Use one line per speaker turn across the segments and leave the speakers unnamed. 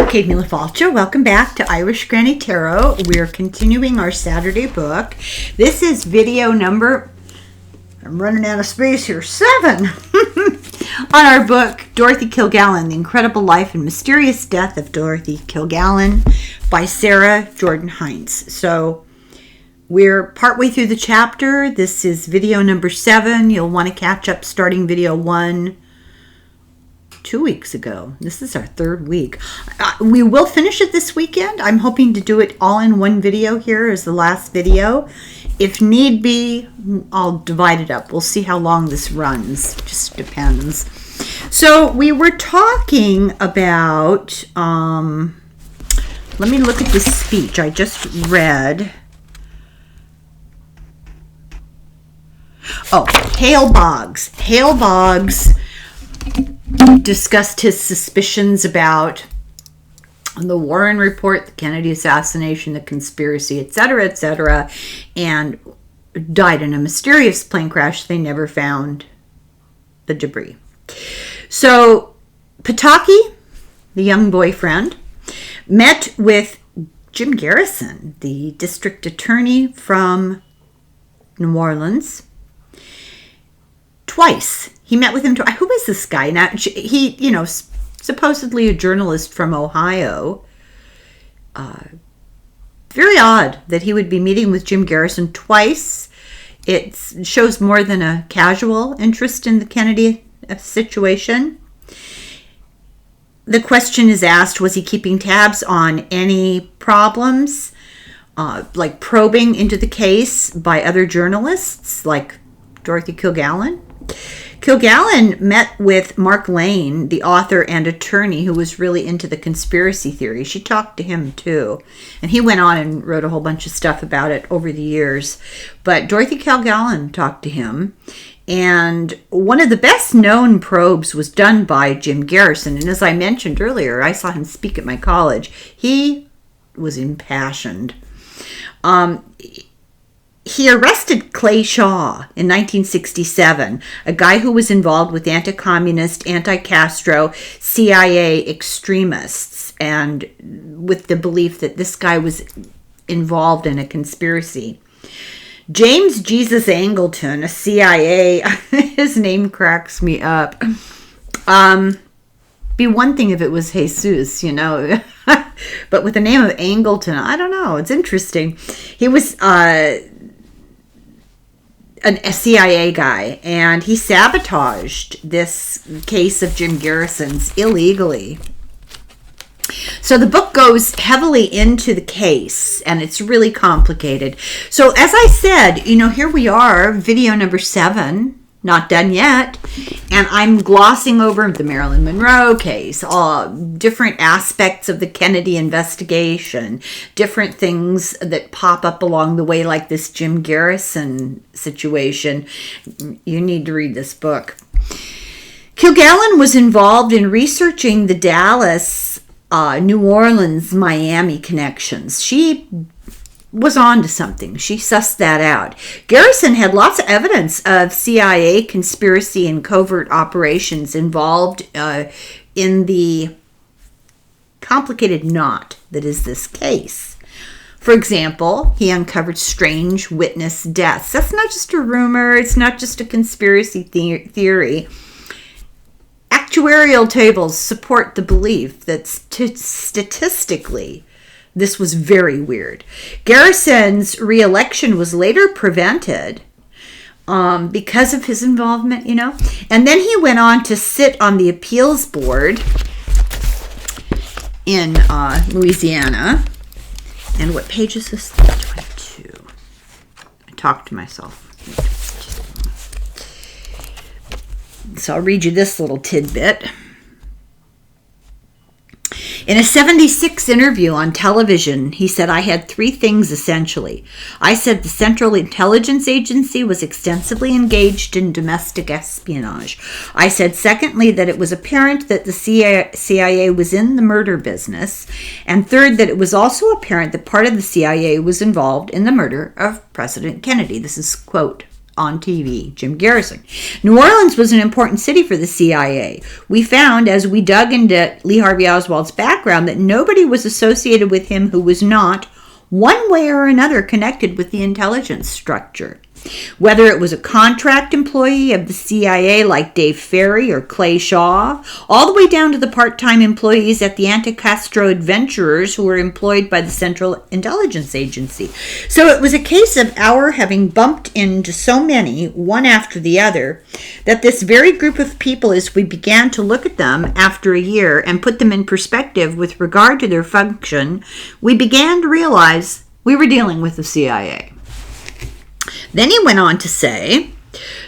Okay, Mila Falcha, welcome back to Irish Granny Tarot. We're continuing our Saturday book. This is video number, I'm running out of space here, 7 on our book, Dorothy Kilgallen, The Incredible Life and Mysterious Death of Dorothy Kilgallen by Sara, Jordan-Heintz. So we're partway through the chapter. This is video number 7. You'll want to catch up starting video 1 2 weeks ago. This is our 3rd week. We will finish it this weekend. I'm hoping to do it all in one video here as the last video. If need be, I'll divide it up. We'll see how long this runs. Just depends. So we were talking about, let me look at this speech I just read. Oh, Hale Boggs. Hale Boggs discussed his suspicions about the Warren report, the Kennedy assassination, the conspiracy, etc., and died in a mysterious plane crash. They never found the debris. So Pataki, the young boyfriend, met with Jim Garrison, the district attorney from New Orleans, twice. He met with him twice. Who is this guy? Now, he, supposedly a journalist from Ohio. Very odd that he would be meeting with Jim Garrison twice. It shows more than a casual interest in the Kennedy situation. The question is asked, was he keeping tabs on any problems, like probing into the case by other journalists, like Dorothy Kilgallen? Kilgallen met with Mark Lane, the author and attorney who was really into the conspiracy theory. She talked to him too, and he went on and wrote a whole bunch of stuff about it over the years. But Dorothy Kilgallen talked to him, and one of the best known probes was done by Jim Garrison. And as I mentioned earlier, I saw him speak at my college. He was impassioned. He arrested Clay Shaw in 1967, a guy who was involved with anti-communist, anti-Castro, CIA extremists, and with the belief that this guy was involved in a conspiracy. James Jesus Angleton, a CIA, his name cracks me up. Be one thing if it was Jesus, but with the name of Angleton, I don't know. It's interesting. He was a CIA guy, and he sabotaged this case of Jim Garrison's illegally. So the book goes heavily into the case, and it's really complicated. So as I said, here we are, video number 7, not done yet, and I'm glossing over the Marilyn Monroe case, all different aspects of the Kennedy investigation, different things that pop up along the way, like this Jim Garrison situation. You need to read this book. Kilgallen was involved in researching the Dallas, New Orleans, Miami connections. She was on to something. She sussed that out. Garrison had lots of evidence of CIA conspiracy and covert operations involved in the complicated knot that is this case. For example, he uncovered strange witness deaths. That's not just a rumor. It's not just a conspiracy theory. Actuarial tables support the belief that statistically this was very weird. Garrison's re-election was later prevented because of his involvement, And then he went on to sit on the appeals board in Louisiana. And what page is this? 22. I talked to myself. So I'll read you this little tidbit. In a 76 interview on television, he said, I had 3 things essentially. I said the Central Intelligence Agency was extensively engaged in domestic espionage. I said, secondly, that it was apparent that the CIA was in the murder business. And third, that it was also apparent that part of the CIA was involved in the murder of President Kennedy. This is quote on TV, Jim Garrison. New Orleans was an important city for the CIA. We found, as we dug into Lee Harvey Oswald's background, that nobody was associated with him who was not, one way or another, connected with the intelligence structure. Whether it was a contract employee of the CIA like Dave Ferry or Clay Shaw, all the way down to the part-time employees at the anti-Castro adventurers who were employed by the Central Intelligence Agency. So it was a case of our having bumped into so many, one after the other, that this very group of people, as we began to look at them after a year and put them in perspective with regard to their function, we began to realize we were dealing with the CIA. Then he went on to say,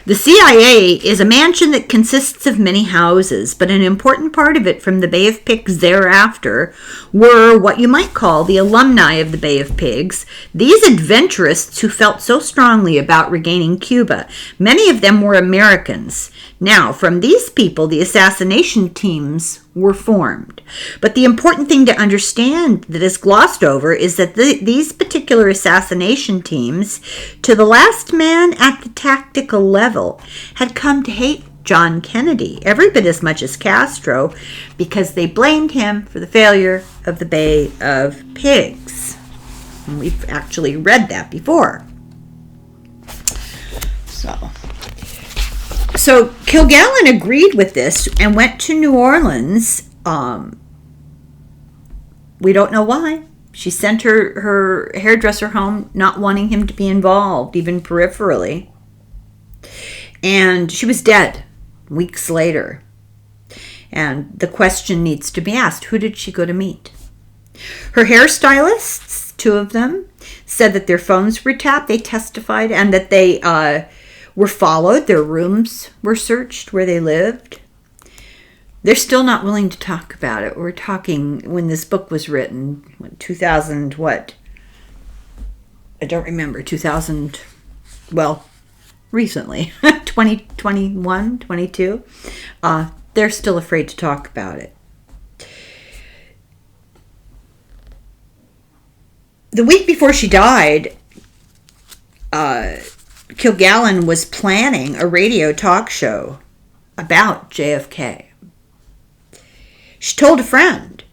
the CIA is a mansion that consists of many houses, but an important part of it from the Bay of Pigs thereafter were what you might call the alumni of the Bay of Pigs, these adventurists who felt so strongly about regaining Cuba. Many of them were Americans. Now, from these people, the assassination teams were formed. But the important thing to understand that is glossed over is that these particular assassination teams, to the last man at the tactical level, had come to hate John Kennedy every bit as much as Castro because they blamed him for the failure of the Bay of Pigs. And we've actually read that before. So Kilgallen agreed with this and went to New Orleans. We don't know why. She sent her hairdresser home, not wanting him to be involved, even peripherally. And she was dead weeks later. And the question needs to be asked, who did she go to meet? Her hairstylists, two of them, said that their phones were tapped. They testified, and that they were followed. Their rooms were searched where they lived. They're still not willing to talk about it. We're talking when this book was written, 2000, what? I don't remember. 2000, well, recently, 2021, 22. They're still afraid to talk about it. The week before she died, Kilgallen was planning a radio talk show about JFK. She told a friend,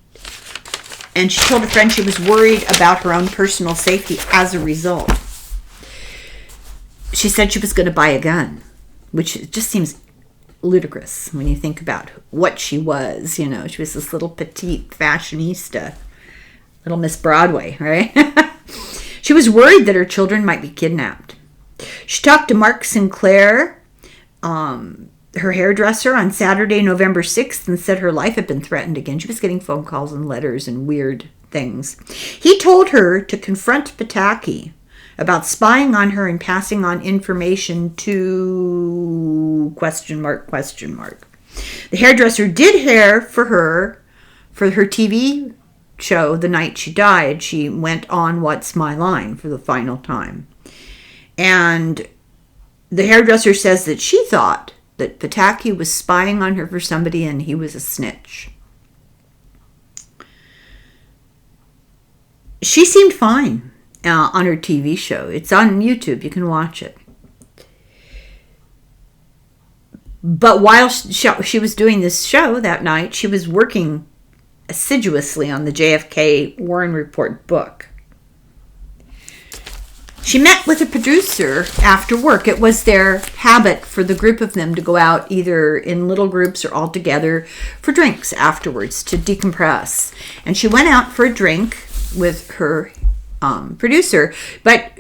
and she told a friend she was worried about her own personal safety as a result. She said she was going to buy a gun, which just seems ludicrous when you think about what she was. You know, she was this little petite fashionista, little Miss Broadway, right? She was worried that her children might be kidnapped. She talked to Mark Sinclair, her hairdresser, on Saturday, November 6th, and said her life had been threatened again. She was getting phone calls and letters and weird things. He told her to confront Pataki about spying on her and passing on information to ... The hairdresser did hair for her TV show the night she died. She went on What's My Line for the final time. And the hairdresser says that she thought that Pataki was spying on her for somebody and he was a snitch. She seemed fine on her TV show. It's on YouTube. You can watch it. But while she was doing this show that night, she was working assiduously on the JFK Warren Report book. She met with a producer after work. It was their habit for the group of them to go out either in little groups or all together for drinks afterwards to decompress. And she went out for a drink with her producer, but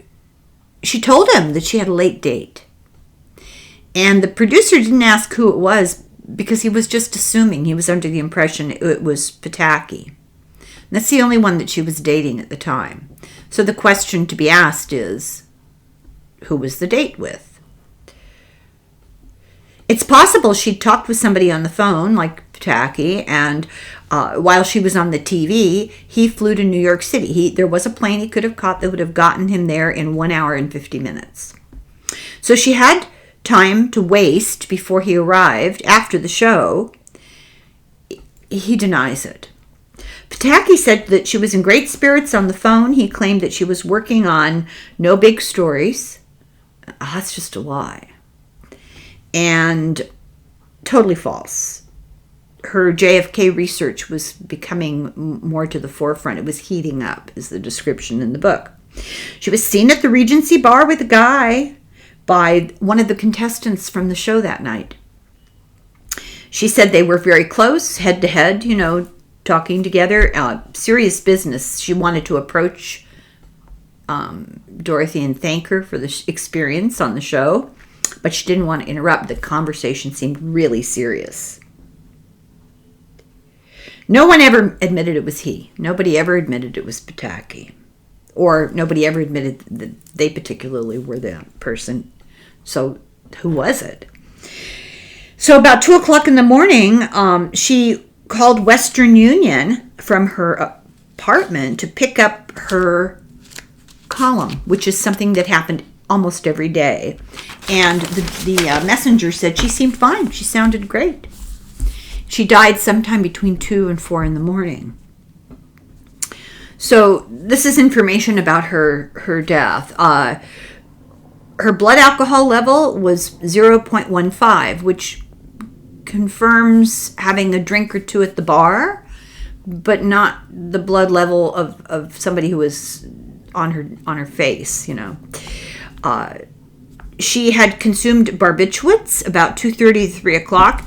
she told him that she had a late date. And the producer didn't ask who it was because he was just assuming. He was under the impression it was Pataki. That's the only one that she was dating at the time. So the question to be asked is, who was the date with? It's possible she'd talked with somebody on the phone, like Pataki, and while she was on the TV, he flew to New York City. There was a plane he could have caught that would have gotten him there in 1 hour and 50 minutes. So she had time to waste before he arrived after the show. He denies it. Pataki said that she was in great spirits on the phone. He claimed that she was working on no big stories. That's just a lie. And totally false. Her JFK research was becoming more to the forefront. It was heating up, is the description in the book. She was seen at the Regency bar with a guy by one of the contestants from the show that night. She said they were very close, head to head, talking together. Serious business. She wanted to approach Dorothy and thank her for the experience on the show, but she didn't want to interrupt. The conversation seemed really serious. No one ever admitted it was he. Nobody ever admitted it was Pataki. Or nobody ever admitted that they particularly were the person. So who was it? So about 2 o'clock in the morning, she called Western Union from her apartment to pick up her column, which is something that happened almost every day. And the messenger said she seemed fine. She sounded great. She died sometime between 2 and 4 in the morning. So this is information about her death. Her blood alcohol level was 0.15, which confirms having a drink or two at the bar, but not the blood level of somebody who was on her face, She had consumed barbiturates about 2:30 to 3 o'clock.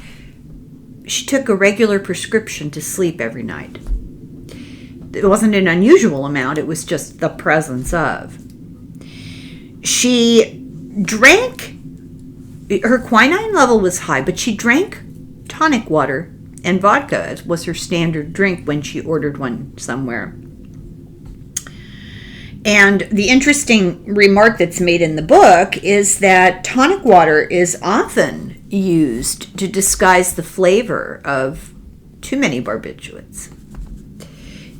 She took a regular prescription to sleep every night. It wasn't an unusual amount. It was just the presence of. She drank, her quinine level was high, but she drank tonic water and vodka was her standard drink when she ordered one somewhere. And the interesting remark that's made in the book is that tonic water is often used to disguise the flavor of too many barbiturates.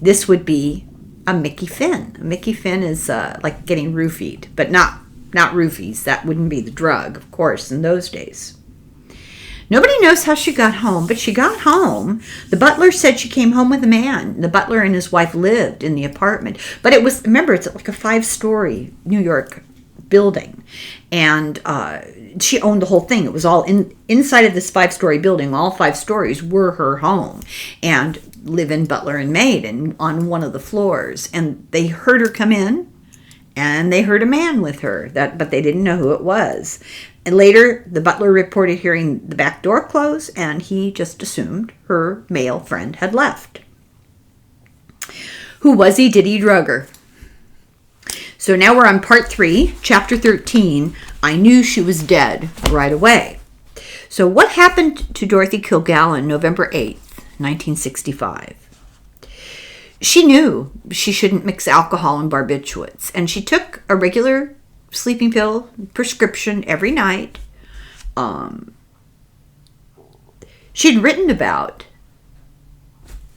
This would be a Mickey Finn. A Mickey Finn is like getting roofied, but not roofies. That wouldn't be the drug, of course, in those days. Nobody knows how she got home, but she got home. The butler said she came home with a man. The butler and his wife lived in the apartment. But it was, remember, it's like a 5-story New York building. And she owned the whole thing. It was all inside of this 5-story building. All 5 stories were her home. And live-in butler and maid on one of the floors. And they heard her come in. And they heard a man with her, but they didn't know who it was. And later, the butler reported hearing the back door close, and he just assumed her male friend had left. Who was he? Did he drug her? So now we're on part 3, chapter 13. I knew she was dead right away. So what happened to Dorothy Kilgallen November 8th, 1965? She knew she shouldn't mix alcohol and barbiturates, and she took a regular sleeping pill prescription every night. She'd written about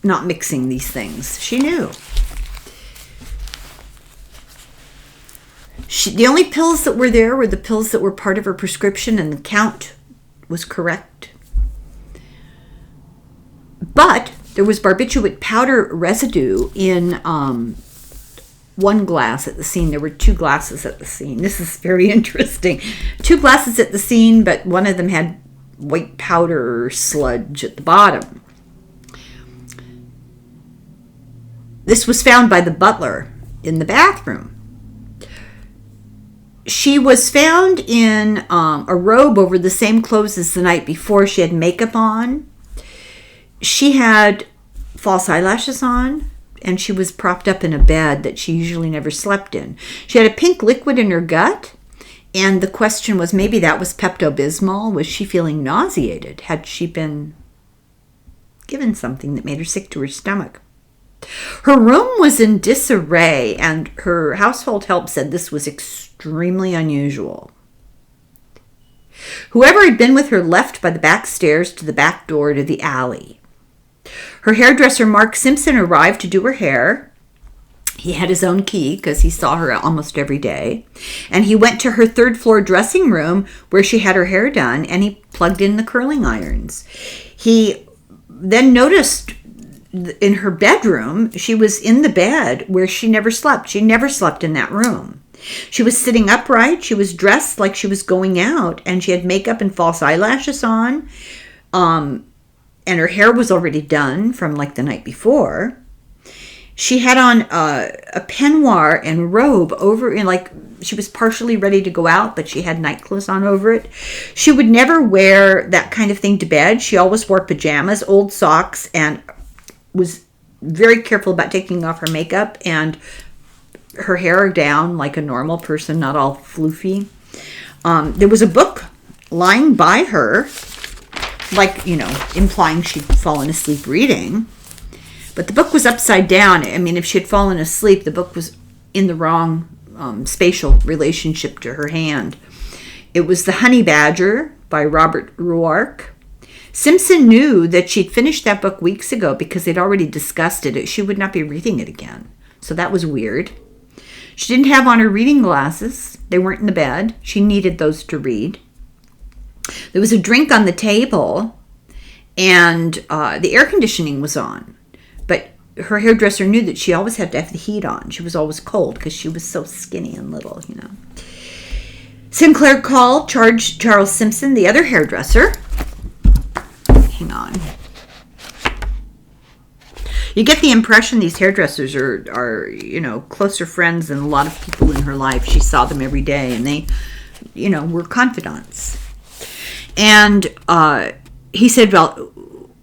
not mixing these things. She knew. The only pills that were there were the pills that were part of her prescription, and the count was correct. But there was barbiturate powder residue in one glass at the scene. There were 2 glasses at the scene. This is very interesting. 2 glasses at the scene, but one of them had white powder sludge at the bottom. This was found by the butler in the bathroom. She was found in a robe over the same clothes as the night before. She had makeup on. She had false eyelashes on, and she was propped up in a bed that she usually never slept in. She had a pink liquid in her gut, and the question was, maybe that was Pepto-Bismol. Was she feeling nauseated? Had she been given something that made her sick to her stomach? Her room was in disarray, and her household help said this was extremely unusual. Whoever had been with her left by the back stairs to the back door to the alley. Her hairdresser, Mark Simpson, arrived to do her hair. He had his own key because he saw her almost every day. And he went to her 3rd floor dressing room where she had her hair done, and he plugged in the curling irons. He then noticed in her bedroom. She was in the bed where she never slept. She never slept in that room. She was sitting upright. She was dressed like she was going out, and she had makeup and false eyelashes on. And her hair was already done from like the night before. She had on a peignoir and robe over, and like she was partially ready to go out, but she had night clothes on over it. She would never wear that kind of thing to bed. She always wore pajamas, old socks, and was very careful about taking off her makeup and her hair down like a normal person, not all floofy. There was a book lying by her, like, you know, implying she'd fallen asleep reading. But the book was upside down. I mean, if she had fallen asleep, the book was in the wrong spatial relationship to her hand. It was The Honey Badger by Robert Ruark. Simpson knew that she'd finished that book weeks ago because they'd already discussed it. She would not be reading it again. So that was weird. She didn't have on her reading glasses. They weren't in the bed. She needed those to read. There was a drink on the table, and the air conditioning was on. But her hairdresser knew that she always had to have the heat on. She was always cold because she was so skinny and little, you know. Sinclair called, charged Charles Simpson, the other hairdresser. Hang on. You get the impression these hairdressers are, you know, closer friends than a lot of people in her life. She saw them every day, and they, you know, were confidants. And he said, well,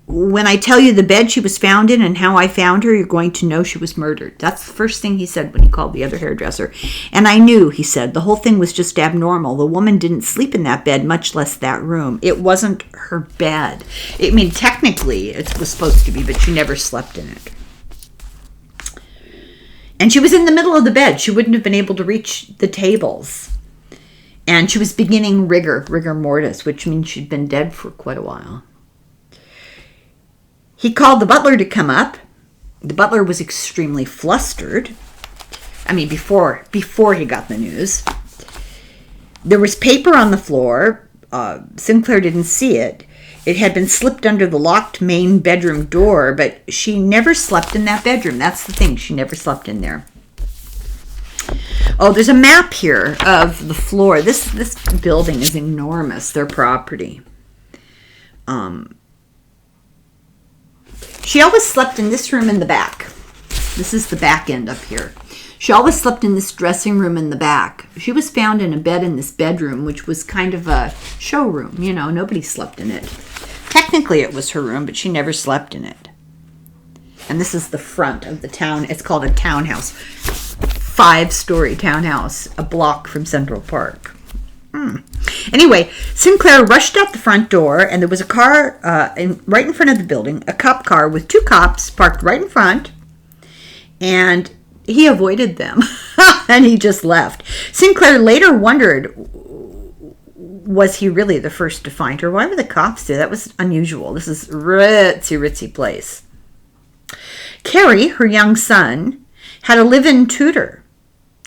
when I tell you the bed she was found in and how I found her, you're going to know she was murdered. That's the first thing he said when he called the other hairdresser. And I knew, he said, the whole thing was just abnormal. The woman didn't sleep in that bed, much less that room. It wasn't her bed. I mean, technically, it was supposed to be, but she never slept in it. And she was in the middle of the bed. She wouldn't have been able to reach the tables. And she was beginning rigor mortis, which means she'd been dead for quite a while. He called the butler to come up. The butler was extremely flustered. I mean, before he got the news. There was paper on the floor. Sinclair didn't see it. It had been slipped under the locked main bedroom door, but she never slept in that bedroom. That's the thing. She never slept in there. Oh, there's a map here of the floor. This building is enormous, their property. She always slept in this room in the back. This is the back end up here. She always slept in this dressing room in the back. She was found in a bed in this bedroom, which was kind of a showroom. You know, nobody slept in it. Technically, it was her room, but she never slept in it. And this is the front of the town. It's called a townhouse. 5-story townhouse, a block from Central Park. Anyway, Sinclair rushed out the front door, and there was a car right in front of the building, a cop car with 2 cops parked right in front, and he avoided them, and he just left. Sinclair later wondered, was he really the first to find her? Why were the cops there? That was unusual. This is ritzy place. Carrie, her young son, had a live-in tutor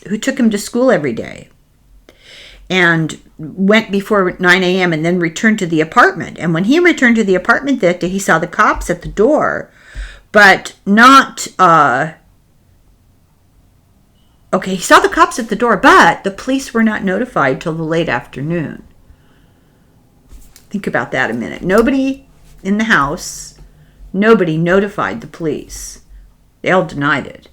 who took him to school every day and went before 9 a.m. and then returned to the apartment. And when he returned to the apartment that day, he saw the cops at the door, but not... he saw the cops at the door, but the police were not notified till the late afternoon. Think about that a minute. Nobody in the house, nobody notified the police. They all denied it.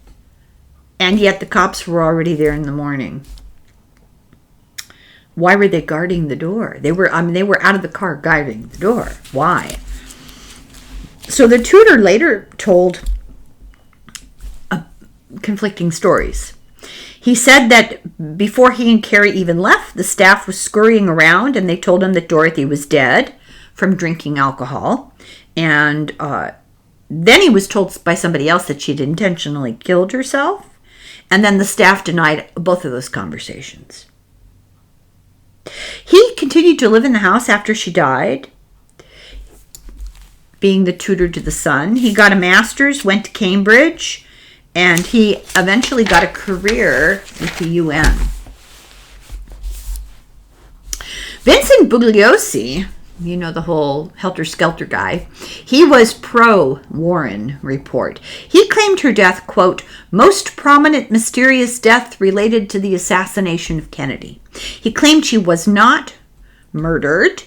And yet the cops were already there in the morning. Why were they guarding the door? They were out of the car guarding the door. Why? So the tutor later told conflicting stories. He said that before he and Carrie even left, the staff was scurrying around and they told him that Dorothy was dead from drinking alcohol. And then he was told by somebody else that she'd intentionally killed herself. And then the staff denied both of those conversations. He continued to live in the house after she died, being the tutor to the son. He got a master's, went to Cambridge, and he eventually got a career with the UN. Vincent Bugliosi You know, the whole helter-skelter guy. He was pro-Warren report. He claimed her death, quote, most prominent mysterious death related to the assassination of Kennedy. He claimed she was not murdered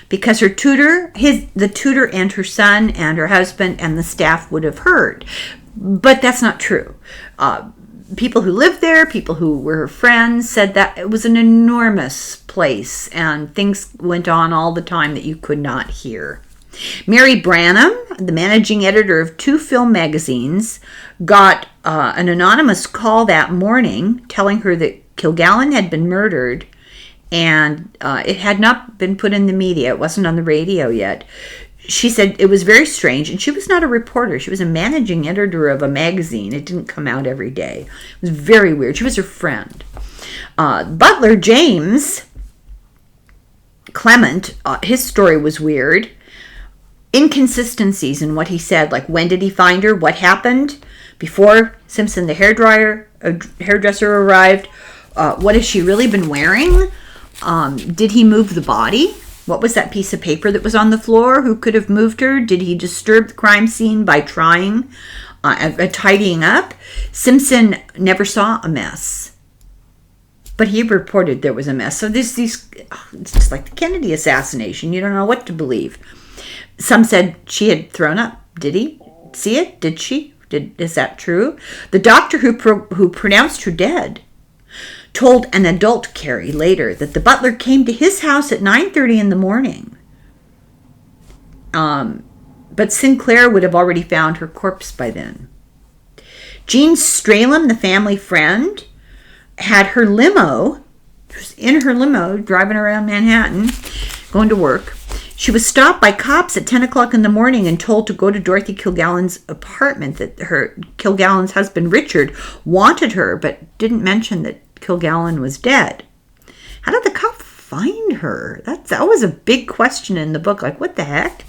because her tutor, the tutor and her son and her husband and the staff would have heard. But that's not true. People who lived there, people who were her friends, said that it was an enormous place and things went on all the time that you could not hear. Mary Branham, the managing editor of 2 film magazines, got an anonymous call that morning telling her that Kilgallen had been murdered, and it had not been put in the media. It wasn't on the radio yet. She said it was very strange, and she was not a reporter. She was a managing editor of a magazine. It didn't come out every day. It was very weird. She was her friend. Butler James Clement, his story was weird. Inconsistencies in what he said, like when did he find her, what happened before Simpson the hairdresser arrived, what has she really been wearing, did he move the body? What was that piece of paper that was on the floor? Who could have moved her? Did he disturb the crime scene by trying tidying up? Simpson never saw a mess, but he reported there was a mess. So it's just like the Kennedy assassination. You don't know what to believe. Some said she had thrown up. Did he see it? Did she? Is that true? The doctor who pronounced her dead told an adult Carrie later that the butler came to his house at 9:30 in the morning. But Sinclair would have already found her corpse by then. Jean Stralem, the family friend, had her limo, was in her limo driving around Manhattan, going to work. She was stopped by cops at 10 o'clock in the morning and told to go to Dorothy Kilgallen's apartment, that Kilgallen's husband Richard wanted her, but didn't mention that Kilgallen was dead. How did the cop find her? That was a big question in the book. Like, what the heck?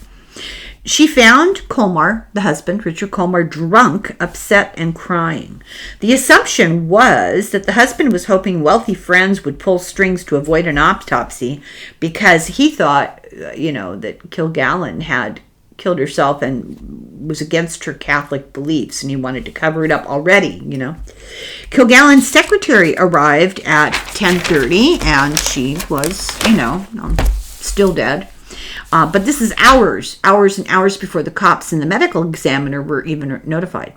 She found Colmar, the husband, Richard Colmar, drunk, upset, and crying. The assumption was that the husband was hoping wealthy friends would pull strings to avoid an autopsy because he thought, that Kilgallen had killed herself and was against her Catholic beliefs, and he wanted to cover it up already, Kilgallen's secretary arrived at 10:30, and she was, still dead. But this is hours and hours before the cops and the medical examiner were even notified.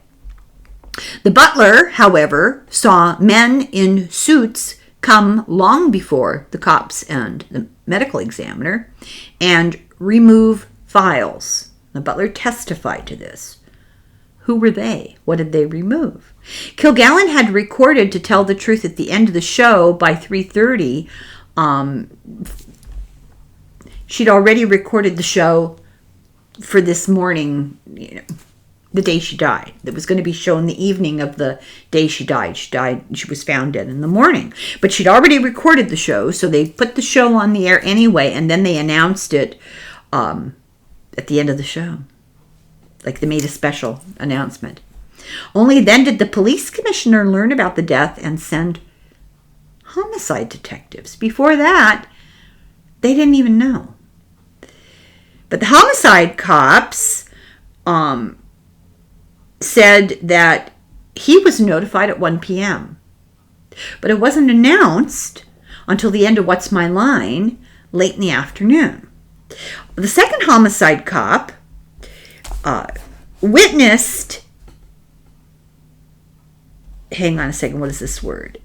The butler, however, saw men in suits come long before the cops and the medical examiner and remove files. The butler testified to this. Who were they? What did they remove? Kilgallen had recorded to tell the truth at the end of the show by 3:30. She'd already recorded the show for this morning, the day she died. That was going to be shown the evening of the day she died. She was found dead in the morning. But she'd already recorded the show, so they put the show on the air anyway, and then they announced it at the end of the show. Like they made a special announcement. Only then did the police commissioner learn about the death and send homicide detectives. Before that, they didn't even know. But the homicide cops said that he was notified at 1 p.m. But it wasn't announced until the end of What's My Line, late in the afternoon. The second homicide cop witnessed... Hang on a second, what is this word?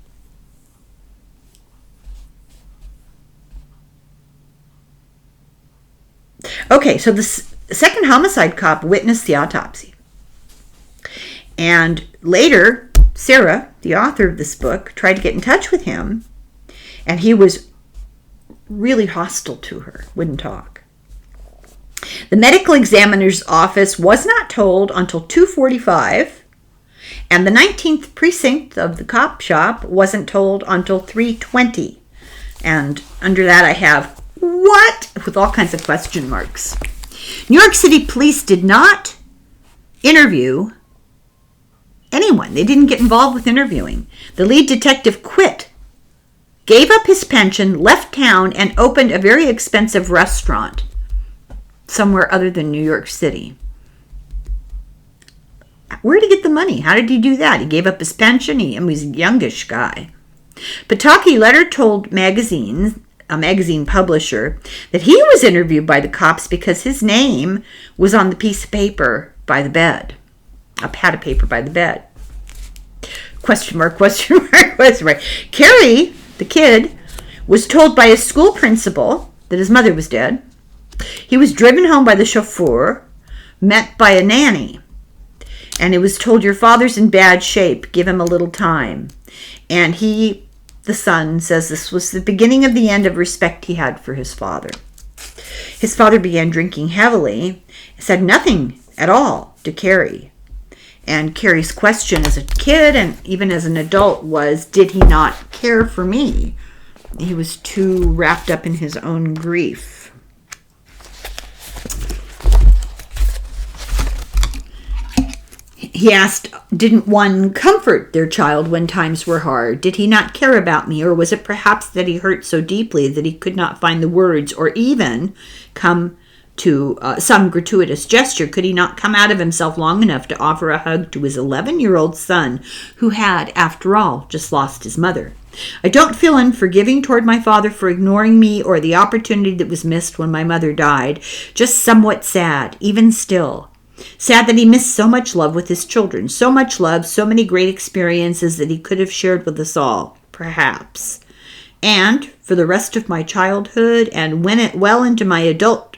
Okay, so the second homicide cop witnessed the autopsy. And later, Sara, the author of this book, tried to get in touch with him, and he was really hostile to her, wouldn't talk. The medical examiner's office was not told until 2:45, and the 19th precinct of the cop shop wasn't told until 3:20. And under that I have what? With all kinds of question marks. New York City police did not interview anyone. They didn't get involved with interviewing. The lead detective quit, gave up his pension, left town, and opened a very expensive restaurant somewhere other than New York City. Where did he get the money? How did he do that? He gave up his pension. He was a youngish guy. Pataki later told a magazine publisher, that he was interviewed by the cops because his name was on the piece of paper by the bed. A pad of paper by the bed. Question mark, question mark, question mark. Carrie, the kid, was told by his school principal that his mother was dead. He was driven home by the chauffeur, met by a nanny. And he was told, your father's in bad shape. Give him a little time. And he, the son, says this was the beginning of the end of respect he had for his father. His father began drinking heavily, said nothing at all to Carrie. And Carrie's question as a kid and even as an adult was, did he not care for me? He was too wrapped up in his own grief. He asked, didn't one comfort their child when times were hard? Did he not care about me? Or was it perhaps that he hurt so deeply that he could not find the words or even come to some gratuitous gesture? Could he not come out of himself long enough to offer a hug to his 11-year-old son who had, after all, just lost his mother? I don't feel unforgiving toward my father for ignoring me or the opportunity that was missed when my mother died. Just somewhat sad, even still. Sad that he missed so much love with his children, so much love, so many great experiences that he could have shared with us all, perhaps. And for the rest of my childhood and well into my adult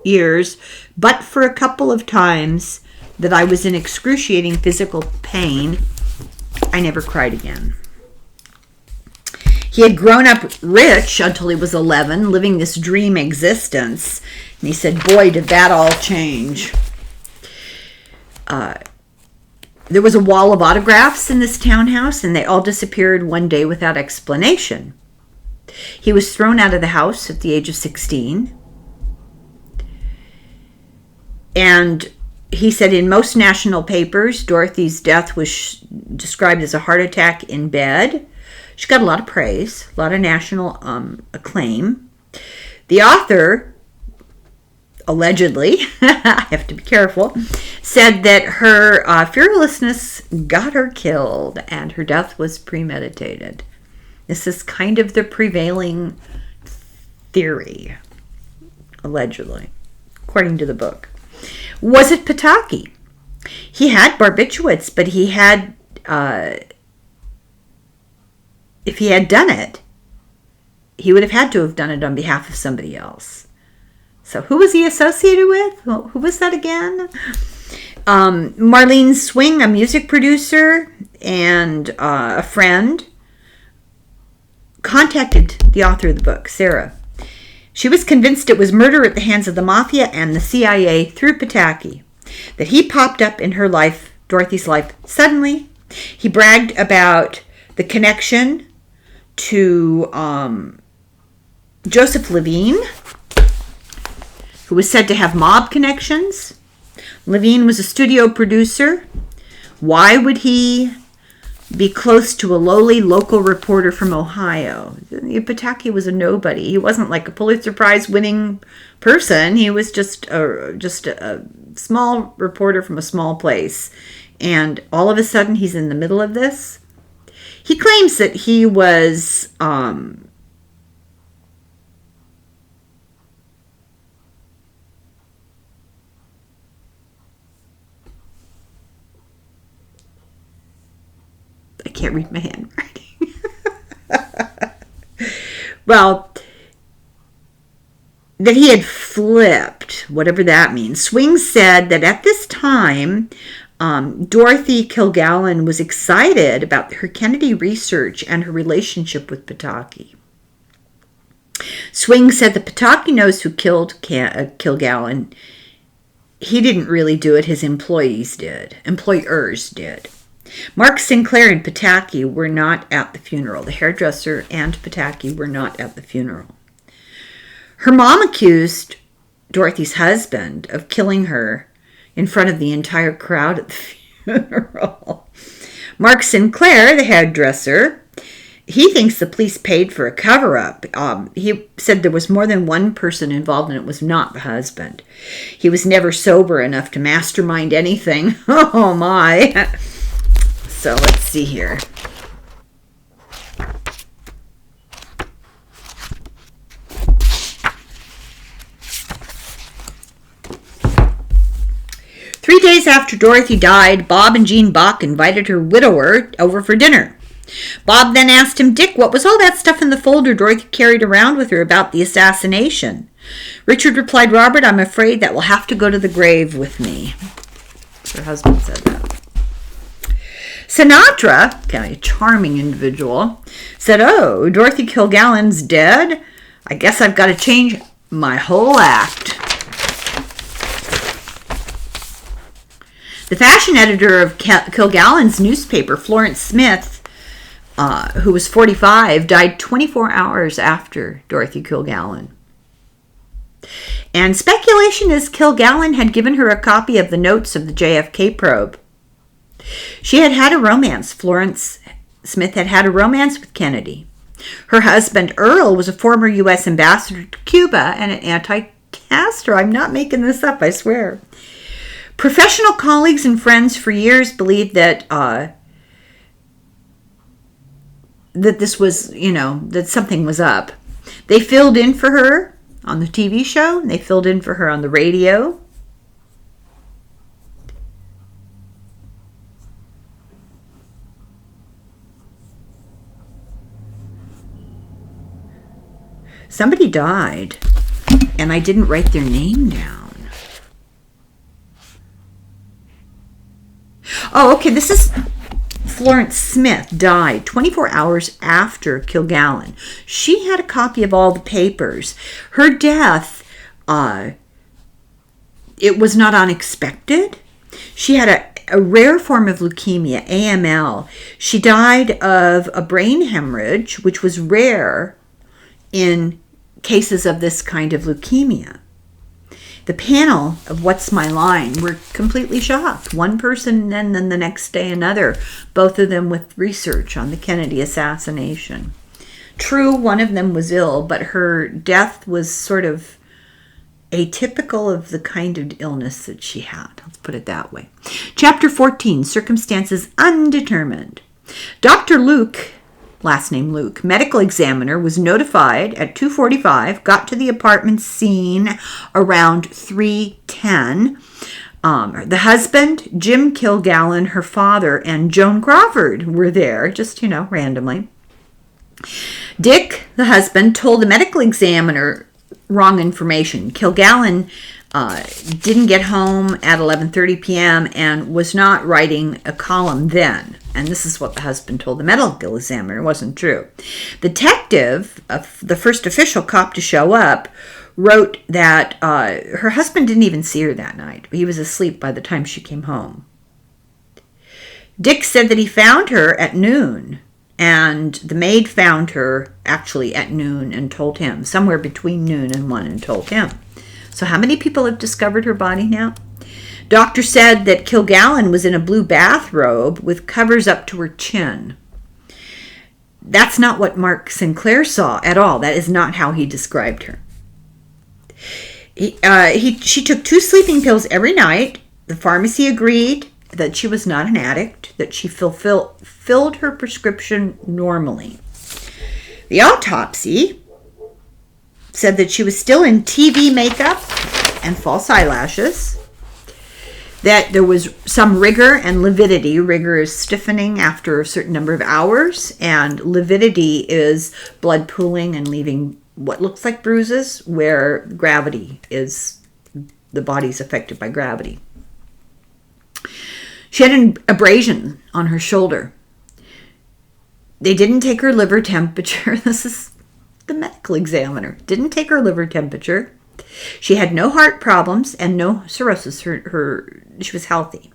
years, but for a couple of times that I was in excruciating physical pain, I never cried again. He had grown up rich until he was 11, living this dream existence. And he said, boy, did that all change. There was a wall of autographs in this townhouse, and they all disappeared one day without explanation. He was thrown out of the house at the age of 16. And he said in most national papers, Dorothy's death was described as a heart attack in bed. She got a lot of praise, a lot of national acclaim. The author, allegedly, I have to be careful, said that her fearlessness got her killed and her death was premeditated. This is kind of the prevailing theory, allegedly, according to the book. Was it Pataki? He had barbiturates, but he had, if he had done it, he would have had to have done it on behalf of somebody else. So who was he associated with? Who was that again? Marlene Swing, a music producer and a friend, contacted the author of the book, Sara. She was convinced it was murder at the hands of the mafia and the CIA through Pataki, that he popped up in her life, Dorothy's life, suddenly. He bragged about the connection to Joseph Levine, who was said to have mob connections. Levine was a studio producer. Why would he be close to a lowly local reporter from Ohio? Pataki was a nobody. He wasn't like a Pulitzer Prize winning person. He was just a small reporter from a small place. And all of a sudden he's in the middle of this. He claims that he was I can't read my handwriting. Well, that he had flipped, whatever that means. Swing said that at this time, Dorothy Kilgallen was excited about her Kennedy research and her relationship with Pataki. Swing said that Pataki knows who killed Kilgallen. He didn't really do it. His employers did. Mark Sinclair and Pataki were not at the funeral. The hairdresser and Pataki were not at the funeral. Her mom accused Dorothy's husband of killing her in front of the entire crowd at the funeral. Mark Sinclair, the hairdresser, he thinks the police paid for a cover-up. He said there was more than one person involved, and it was not the husband. He was never sober enough to mastermind anything. Oh, my. So let's see here. Three days after Dorothy died, Bob and Jean Bach invited her widower over for dinner. Bob then asked him, "Dick, what was all that stuff in the folder Dorothy carried around with her about the assassination?" Richard replied, "Robert, I'm afraid that will have to go to the grave with me." Her husband said that. Sinatra, kind of a charming individual, said, "Oh, Dorothy Kilgallen's dead? I guess I've got to change my whole act." The fashion editor of Kilgallen's newspaper, Florence Smith, who was 45, died 24 hours after Dorothy Kilgallen. And speculation is Kilgallen had given her a copy of the notes of the JFK probe. She had had a romance. Florence Smith had had a romance with Kennedy. Her husband, Earl, was a former U.S. ambassador to Cuba and an anti-Castro. I'm not making this up, I swear. Professional colleagues and friends for years believed that that this was, that something was up. They filled in for her on the TV show. They filled in for her on the radio. Somebody died, and I didn't write their name down. Oh, okay, this is Florence Smith died 24 hours after Kilgallen. She had a copy of all the papers. Her death, it was not unexpected. She had a rare form of leukemia, AML. She died of a brain hemorrhage, which was rare in cases of this kind of leukemia. The panel of What's My Line were completely shocked. One person and then the next day another, both of them with research on the Kennedy assassination. True, one of them was ill, but her death was sort of atypical of the kind of illness that she had. Let's put it that way. Chapter 14, Circumstances Undetermined. Dr. Luke, last name Luke, medical examiner, was notified at 2:45, got to the apartment scene around 3:10. The husband, Jim Kilgallen, her father, and Joan Crawford were there, just, randomly. Dick, the husband, told the medical examiner wrong information. Kilgallen didn't get home at 11:30 p.m. and was not writing a column then. And this is what the husband told the medical examiner. It wasn't true. The detective, the first official cop to show up, wrote that her husband didn't even see her that night. He was asleep by the time she came home. Dick said that he found her at noon, and the maid found her actually at noon and told him, somewhere between noon and 1, and told him. So how many people have discovered her body now? Doctor said that Kilgallen was in a blue bathrobe with covers up to her chin. That's not what Mark Sinclair saw at all. That is not how he described her. She took 2 sleeping pills every night. The pharmacy agreed that she was not an addict, that she filled her prescription normally. The autopsy said that she was still in TV makeup and false eyelashes, that there was some rigor and lividity. Rigor is stiffening after a certain number of hours, and lividity is blood pooling and leaving what looks like bruises where gravity is, the body's affected by gravity. She had an abrasion on her shoulder. They didn't take her liver temperature. This is the medical examiner. Didn't take her liver temperature. She had no heart problems and no cirrhosis. She was healthy.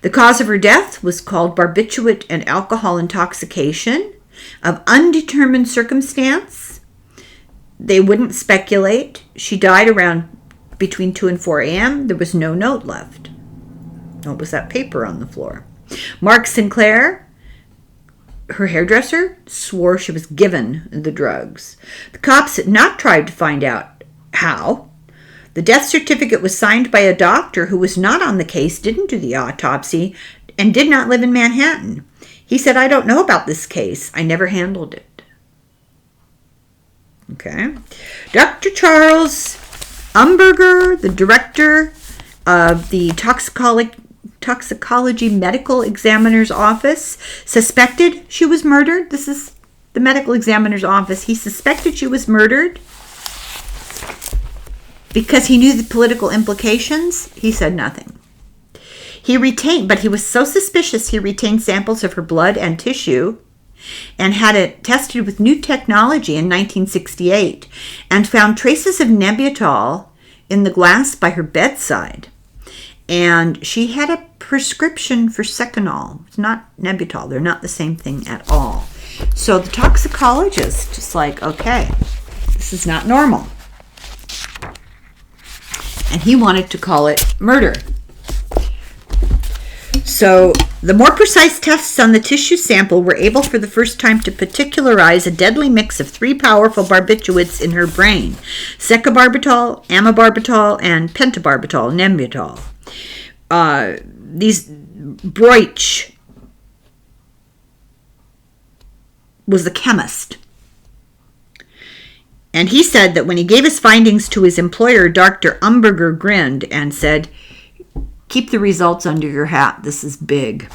The cause of her death was called barbiturate and alcohol intoxication of undetermined circumstance. They wouldn't speculate. She died around between 2 and 4 a.m. There was no note left. What was that paper on the floor? Mark Sinclair Her hairdresser swore she was given the drugs. The cops had not tried to find out how. The death certificate was signed by a doctor who was not on the case, didn't do the autopsy, and did not live in Manhattan. He said, "I don't know about this case. I never handled it." Okay. Dr. Charles Umberger, the director of the Toxicology Medical Examiner's Office, suspected she was murdered. This is the medical examiner's office. He suspected she was murdered because he knew the political implications. He said nothing. But he was so suspicious, he retained samples of her blood and tissue and had it tested with new technology in 1968 and found traces of Nembutal in the glass by her bedside. And she had a prescription for Seconal. It's not Nembutal. They're not the same thing at all. So the toxicologist is like, okay, this is not normal. And he wanted to call it murder. So the more precise tests on the tissue sample were able for the first time to particularize a deadly mix of 3 powerful barbiturates in her brain: secobarbital, amabarbital, and pentobarbital, Nembutal. Broich was the chemist. And he said that when he gave his findings to his employer, Dr. Umberger grinned and said, "Keep the results under your hat. This is big."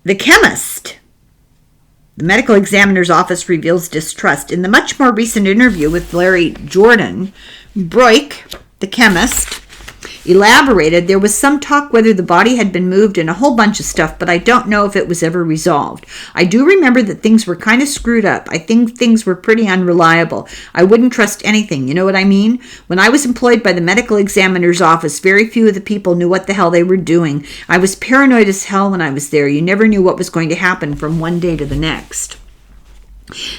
The chemist, the medical examiner's office reveals distrust. In the much more recent interview with Larry Jordan, Broich, the chemist, elaborated, "There was some talk whether the body had been moved and a whole bunch of stuff, but I don't know if it was ever resolved. I do remember that things were kind of screwed up. I think things were pretty unreliable. I wouldn't trust anything, you know what I mean? When I was employed by the medical examiner's office, very few of the people knew what the hell they were doing. I was paranoid as hell when I was there. You never knew what was going to happen from one day to the next."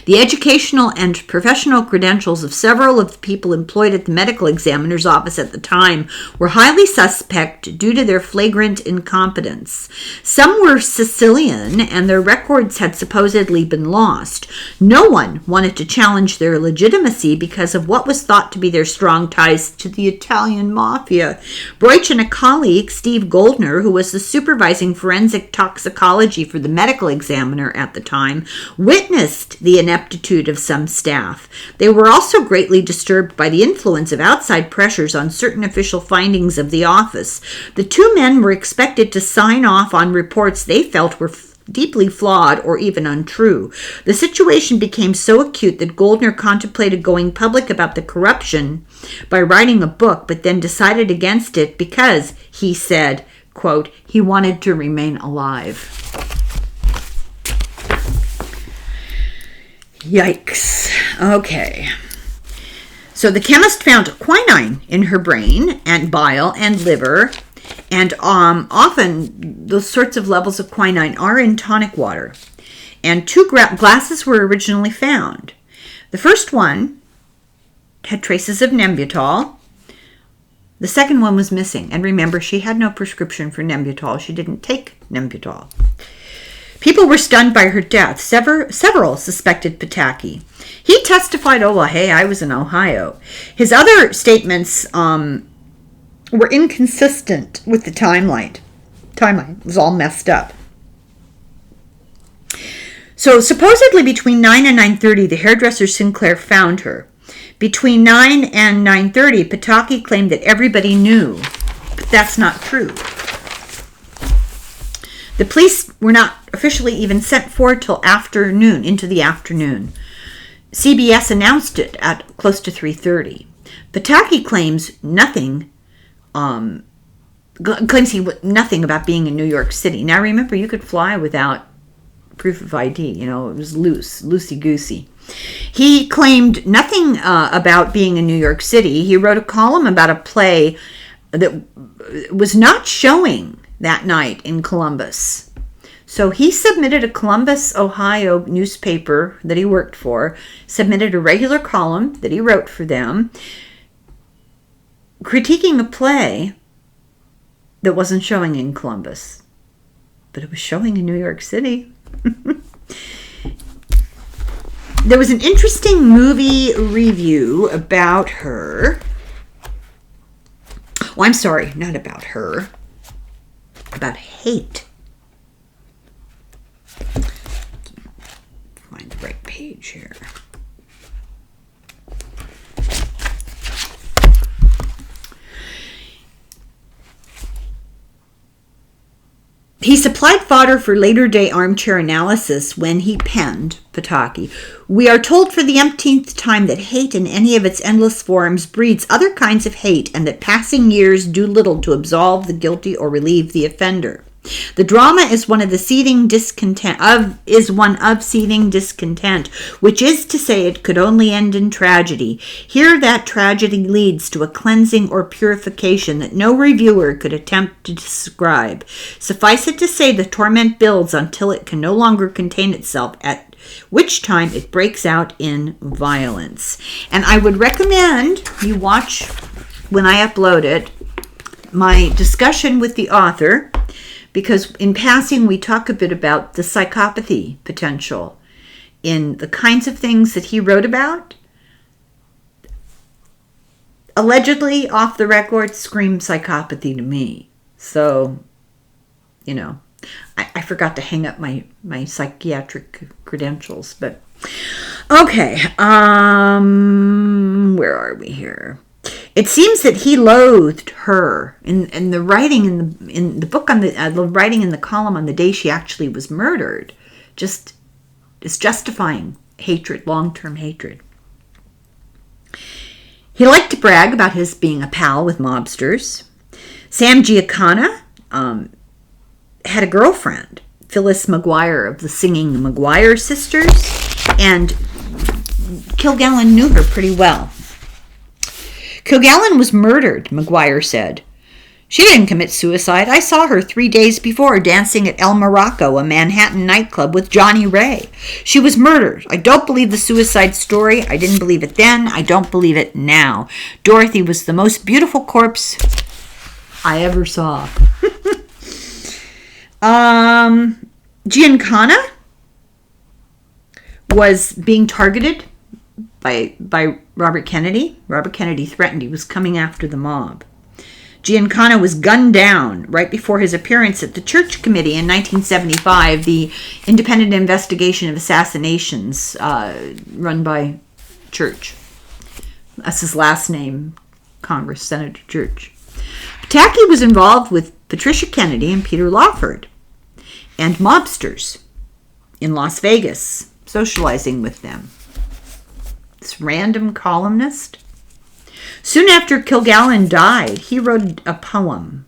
The educational and professional credentials of several of the people employed at the medical examiner's office at the time were highly suspect due to their flagrant incompetence. Some were Sicilian, and their records had supposedly been lost. No one wanted to challenge their legitimacy because of what was thought to be their strong ties to the Italian mafia. Broich and a colleague, Steve Goldner, who was the supervising forensic toxicology for the medical examiner at the time, witnessed the ineptitude of some staff. They were also greatly disturbed by the influence of outside pressures on certain official findings of the office. The two men were expected to sign off on reports they felt were deeply flawed or even untrue. The situation became so acute that Goldner contemplated going public about the corruption by writing a book, but then decided against it because, he said, quote, he wanted to remain alive. Yikes. Okay. So the chemist found quinine in her brain and bile and liver, and often those sorts of levels of quinine are in tonic water. And 2 glasses were originally found. The first one had traces of Nembutal. The second one was missing. And remember, she had no prescription for Nembutal. She didn't take Nembutal. People were stunned by her death. Several suspected Pataki. He testified, "Oh, well, hey, I was in Ohio." His other statements were inconsistent with the timeline. Timeline was all messed up. So supposedly between 9 and 9:30, the hairdresser Sinclair found her. Between 9 and 9:30, Pataki claimed that everybody knew, but that's not true. The police were not officially even sent for till afternoon, into the afternoon. CBS announced it at close to 3:30. Pataki claims nothing about being in New York City. Now remember, you could fly without proof of ID. You know, it was loosey-goosey. He claimed nothing about being in New York City. He wrote a column about a play that was not showing that night in Columbus. So he submitted a Columbus, Ohio newspaper that he worked for, submitted a regular column that he wrote for them, critiquing a play that wasn't showing in Columbus, but it was showing in New York City. There was an interesting movie review about her. Oh, I'm sorry, not about her. About hate. Find the right page here. He supplied fodder for later-day armchair analysis when he penned, Pataki, "We are told for the umpteenth time that hate in any of its endless forms breeds other kinds of hate, and that passing years do little to absolve the guilty or relieve the offender. The drama is one of seething discontent, which is to say it could only end in tragedy. Here that tragedy leads to a cleansing or purification that no reviewer could attempt to describe. Suffice it to say the torment builds until it can no longer contain itself, at which time it breaks out in violence." And I would recommend you watch, when I upload it, my discussion with the author, because in passing we talk a bit about the psychopathy potential in the kinds of things that he wrote about. Allegedly, off the record, scream psychopathy to me. So, you know, I forgot to hang up my psychiatric credentials, but okay. Where are we here? It seems that he loathed her in the writing in the book on the writing in the column on the day she actually was murdered. Just is justifying hatred, long-term hatred. He liked to brag about his being a pal with mobsters. Sam Giancana had a girlfriend, Phyllis McGuire of the Singing McGuire Sisters, and Kilgallen knew her pretty well. "Kilgallen was murdered," McGuire said. "She didn't commit suicide. I saw her 3 days before dancing at El Morocco, a Manhattan nightclub, with Johnny Ray. She was murdered. I don't believe the suicide story. I didn't believe it then. I don't believe it now. Dorothy was the most beautiful corpse I ever saw." Giancana was being targeted by Robert Kennedy. Robert Kennedy threatened he was coming after the mob. Giancana was gunned down right before his appearance at the Church Committee in 1975, the independent investigation of assassinations run by Church. That's his last name, Congress Senator Church. Pataki was involved with Patricia Kennedy and Peter Lawford and mobsters in Las Vegas, socializing with them. This random columnist. Soon after Kilgallen died, he wrote a poem.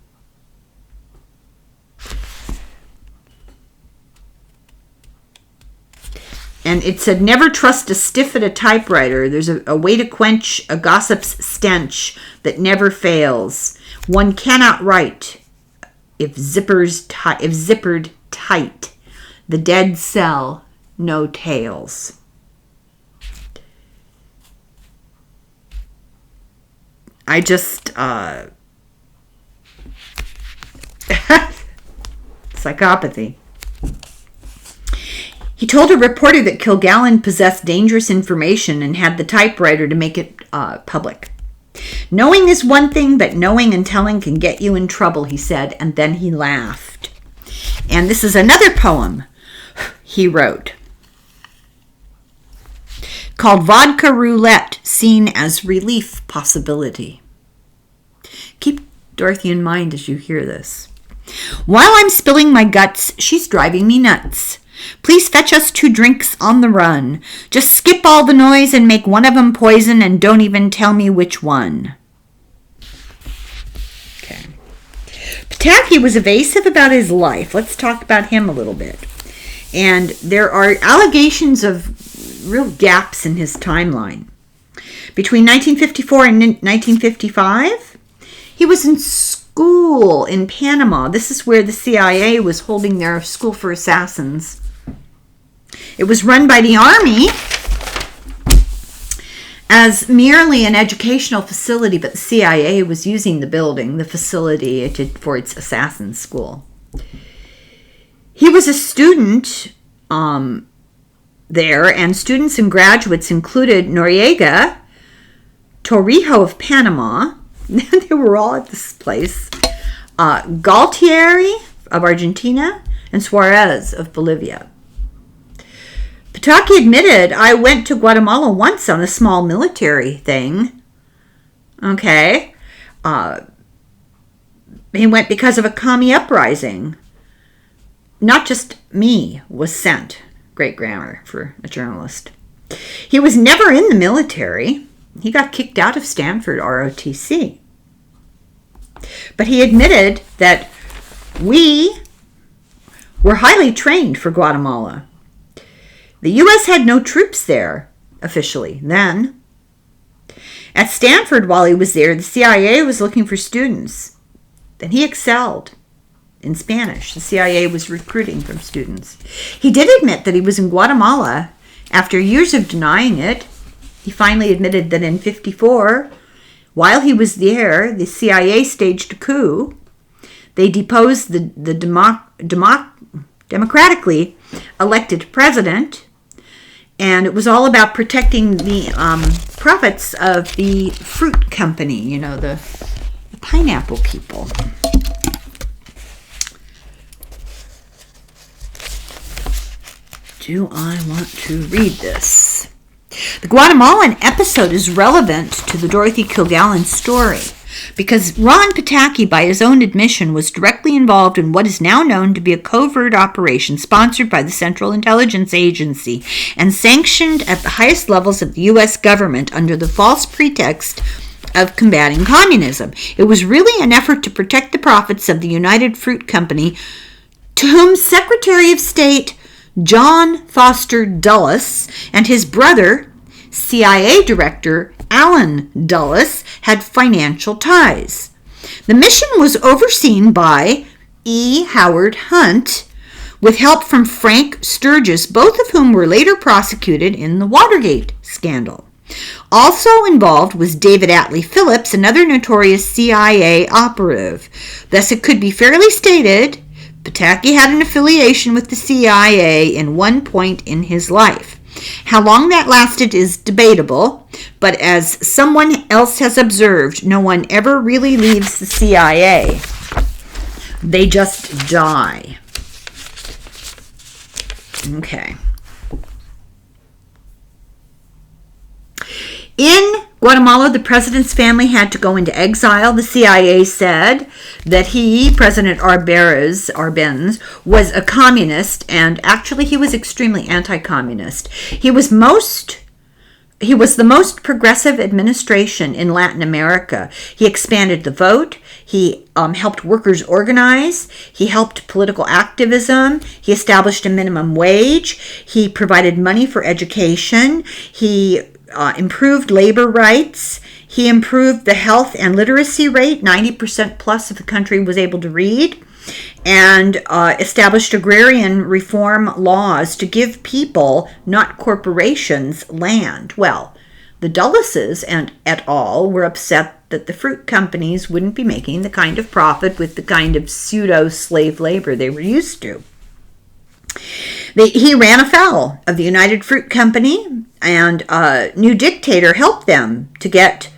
And it said, "Never trust a stiff at a typewriter. There's a way to quench a gossip's stench that never fails. One cannot write if zippered tight. The dead cell, no tales." I just, psychopathy. He told a reporter that Kilgallen possessed dangerous information and had the typewriter to make it public. "Knowing is one thing, but knowing and telling can get you in trouble," he said, and then he laughed. And this is another poem he wrote, called "Vodka Roulette, Seen as Relief Possibility." Keep Dorothy in mind as you hear this. "While I'm spilling my guts, she's driving me nuts. Please fetch us 2 drinks on the run. Just skip all the noise and make one of 'em poison, and don't even tell me which one." Okay. Pataki was evasive about his life. Let's talk about him a little bit. And there are allegations of real gaps in his timeline. Between 1954 and 1955, he was in school in Panama. This is where the CIA was holding their school for assassins. It was run by the Army as merely an educational facility, but the CIA was using the building, the facility, for its assassin school. He was a student there, and students and graduates included Noriega, Torrijos of Panama, they were all at this place, Galtieri of Argentina, and Suarez of Bolivia. Pataki admitted, I went to Guatemala once on a small military thing. Okay. He went because of a commie uprising. Not just me was sent. Great grammar for a journalist. He was never in the military. He got kicked out of Stanford ROTC. But he admitted that we were highly trained for Guatemala. The U.S. had no troops there, officially, then. At Stanford, while he was there, the CIA was looking for students. Then he excelled in Spanish. The CIA was recruiting from students. He did admit that he was in Guatemala. After years of denying it, he finally admitted that in 1954, while he was there, the CIA staged a coup. They deposed the democratically elected president, and it was all about protecting the profits of the fruit company, you know, the pineapple people. Do I want to read this? The Guatemalan episode is relevant to the Dorothy Kilgallen story because Ron Pake, by his own admission, was directly involved in what is now known to be a covert operation sponsored by the Central Intelligence Agency and sanctioned at the highest levels of the U.S. government under the false pretext of combating communism. It was really an effort to protect the profits of the United Fruit Company, to whom Secretary of State John Foster Dulles and his brother, CIA Director Allen Dulles, had financial ties. The mission was overseen by E. Howard Hunt, with help from Frank Sturgis, both of whom were later prosecuted in the Watergate scandal. Also involved was David Atlee Phillips, another notorious CIA operative. Thus, it could be fairly stated Pataki had an affiliation with the CIA in one point in his life. How long that lasted is debatable, but as someone else has observed, no one ever really leaves the CIA. They just die. Okay. In Guatemala, the president's family had to go into exile. The CIA said that he, President Arbenz, was a communist, and actually he was extremely anti-communist. He was the most progressive administration in Latin America. He expanded the vote. He helped workers organize. He helped political activism. He established a minimum wage. He provided money for education. He improved labor rights. He improved the health and literacy rate. 90% plus of the country was able to read, and established agrarian reform laws to give people, not corporations, land. Well, the Dulleses and et al. Were upset that the fruit companies wouldn't be making the kind of profit with the kind of pseudo-slave labor they were used to. He ran afoul of the United Fruit Company, and a new dictator helped them to get.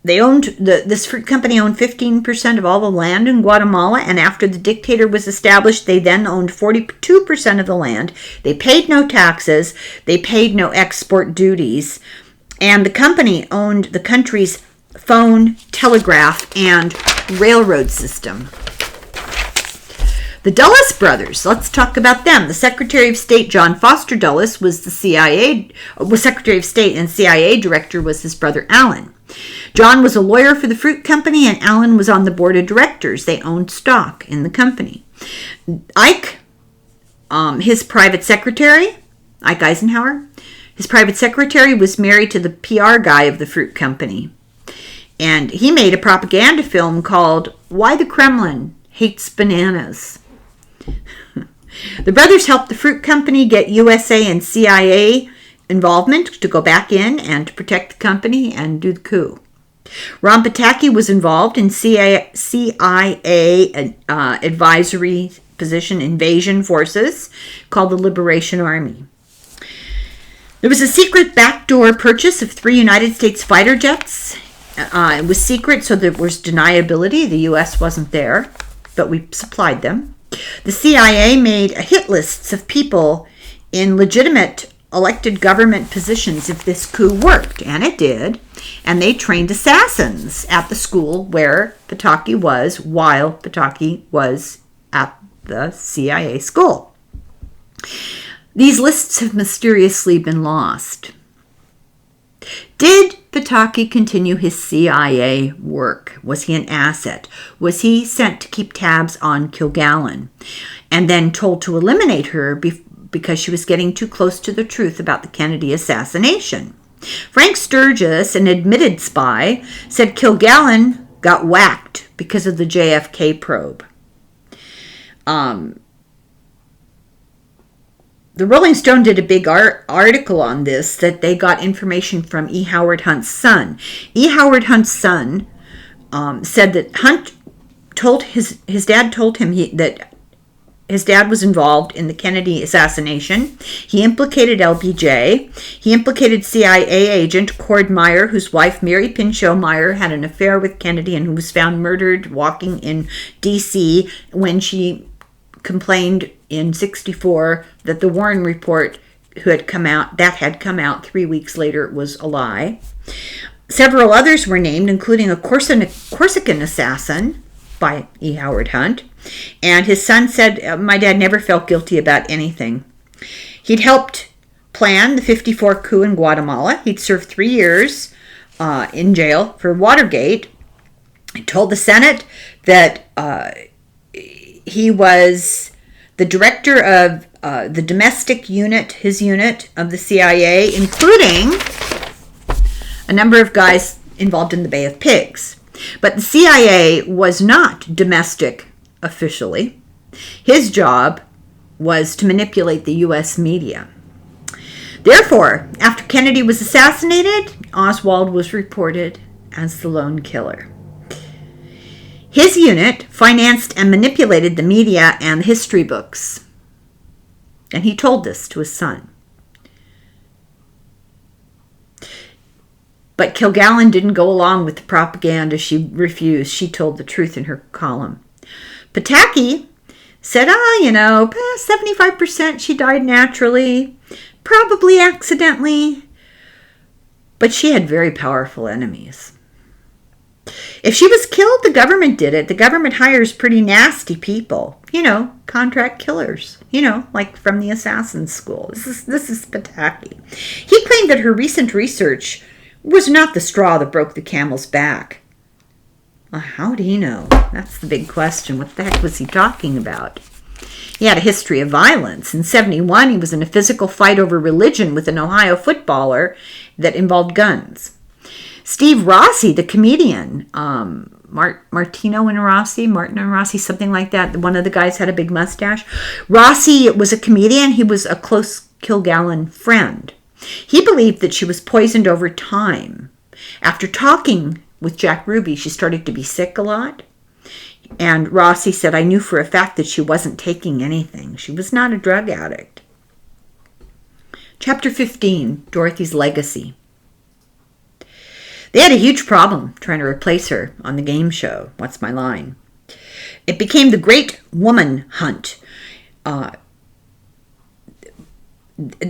This fruit company owned 15% of all the land in Guatemala, and after the dictator was established, they then owned 42% of the land. They paid no taxes, they paid no export duties, and the company owned the country's phone, telegraph, and railroad system. The Dulles brothers, let's talk about them. The Secretary of State, John Foster Dulles, was Secretary of State, and CIA director was his brother Allen. John was a lawyer for the fruit company, and Allen was on the board of directors. They owned stock in the company. Ike, his private secretary, Ike Eisenhower, his private secretary was married to the PR guy of the fruit company. And he made a propaganda film called Why the Kremlin Hates Bananas. The brothers helped the fruit company get USA and CIA involvement to go back in and to protect the company and do the coup. Ron Pake was involved in CIA advisory position invasion forces called the Liberation Army. There was a secret backdoor purchase of 3 United States fighter jets. It was secret, so there was deniability. The U.S. wasn't there, but we supplied them. The CIA made hit lists of people in legitimate elected government positions if this coup worked, and it did. And they trained assassins at the school where Pataki was while Pataki was at the CIA school. These lists have mysteriously been lost. Did Pataki continue his CIA work? Was he an asset? Was he sent to keep tabs on Kilgallen and then told to eliminate her because she was getting too close to the truth about the Kennedy assassination? Frank Sturgis, an admitted spy, said Kilgallen got whacked because of the JFK probe. The Rolling Stone did a big article on this, that they got information from E. Howard Hunt's son. E. Howard Hunt's son said that Hunt told his dad told him that his dad was involved in the Kennedy assassination. He implicated LBJ. He implicated CIA agent Cord Meyer, whose wife Mary Pinchot Meyer had an affair with Kennedy and who was found murdered walking in D.C. when she complained in 1964 that the Warren report had come out 3 weeks later was a lie. Several others were named, including a Corsican assassin by E. Howard Hunt. And his son said, my dad never felt guilty about anything. He'd helped plan the 1954 coup in Guatemala. He'd served 3 years in jail for Watergate. He told the Senate that he was the director of the domestic unit, his unit of the CIA, including a number of guys involved in the Bay of Pigs. But the CIA was not domestic officially. His job was to manipulate the U.S. media. Therefore, after Kennedy was assassinated, Oswald was reported as the lone killer. His unit financed and manipulated the media and the history books. And he told this to his son. But Kilgallen didn't go along with the propaganda. She refused. She told the truth in her column. Pataki said, 75% she died naturally, probably accidentally. But she had very powerful enemies. If she was killed, the government did it. The government hires pretty nasty people, contract killers, like from the assassin school. This is Pataki. He claimed that her recent research was not the straw that broke the camel's back. Well, how did he know? That's the big question. What the heck was he talking about? He had a history of violence. In 1971, he was in a physical fight over religion with an Ohio footballer that involved guns. Steve Rossi, the comedian, Martin and Rossi, something like that. One of the guys had a big mustache. Rossi was a comedian. He was a close Kilgallen friend. He believed that she was poisoned over time. After talking with Jack Ruby, she started to be sick a lot. And Rossi said, I knew for a fact that she wasn't taking anything. She was not a drug addict. Chapter 15, Dorothy's Legacy. They had a huge problem trying to replace her on the game show, What's My Line? It became the Great Woman Hunt. And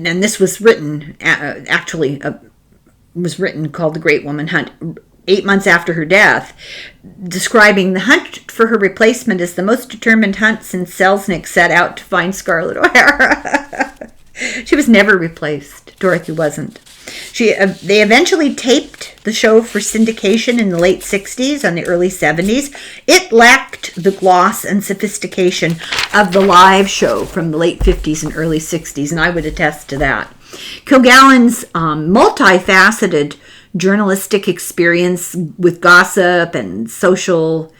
this was written, called The Great Woman Hunt 8 months after her death, describing the hunt for her replacement as the most determined hunt since Selznick set out to find Scarlett O'Hara. She was never replaced. Dorothy wasn't. They eventually taped the show for syndication in the late 60s and the early 70s. It lacked the gloss and sophistication of the live show from the late 50s and early 60s, and I would attest to that. Kilgallen's multifaceted journalistic experience with gossip and social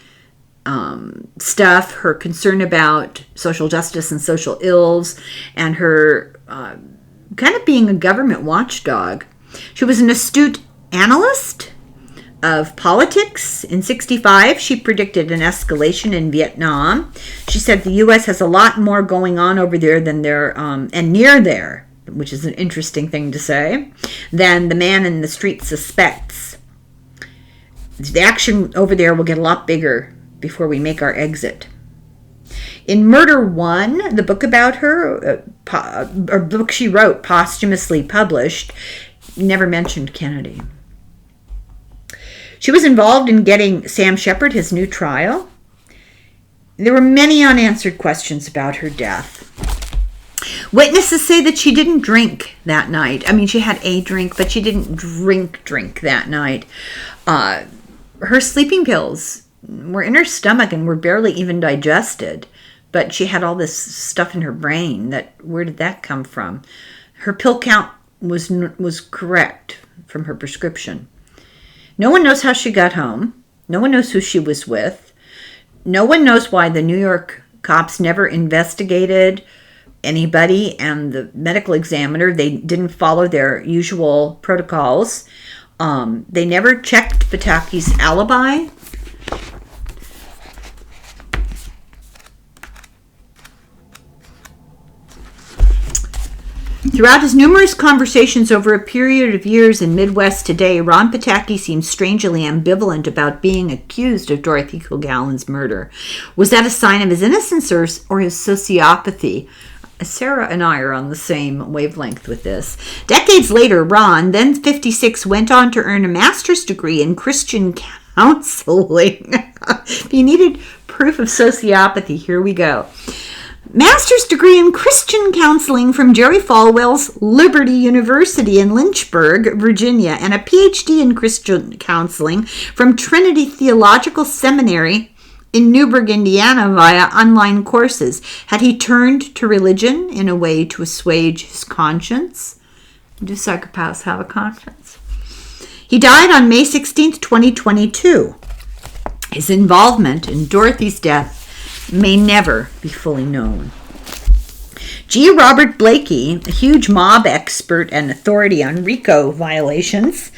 stuff, her concern about social justice and social ills, and her kind of being a government watchdog. She was an astute analyst, of politics. In 1965, she predicted an escalation in Vietnam. She said the U.S. has a lot more going on over there than there and near there, which is an interesting thing to say, than the man in the street suspects. The action over there will get a lot bigger before we make our exit. In Murder One, the book about her, or book she wrote, posthumously published, never mentioned Kennedy. She was involved in getting Sam Shepard his new trial. There were many unanswered questions about her death. Witnesses say that she didn't drink that night. I mean, she had a drink, but she didn't drink that night. Her sleeping pills were in her stomach and were barely even digested. But she had all this stuff in her brain. Where did that come from? Her pill count was correct from her prescription. No one knows how she got home. No one knows who she was with. No one knows why the New York cops never investigated anybody, and the medical examiner, they didn't follow their usual protocols. They never checked Pataki's alibi. Throughout his numerous conversations over a period of years in Midwest today, Ron Pataki seems strangely ambivalent about being accused of Dorothy Kilgallen's murder. Was that a sign of his innocence or his sociopathy? Sara and I are on the same wavelength with this. Decades later, Ron, then 56, went on to earn a master's degree in Christian counseling. If you needed proof of sociopathy, here we go. Master's degree in Christian counseling from Jerry Falwell's Liberty University in Lynchburg, Virginia, and a PhD in Christian counseling from Trinity Theological Seminary in Newburgh, Indiana, via online courses. Had he turned to religion in a way to assuage his conscience? Do psychopaths have a conscience? He died on May 16th, 2022. His involvement in Dorothy's death may never be fully known. G. Robert Blakey, a huge mob expert and authority on RICO violations,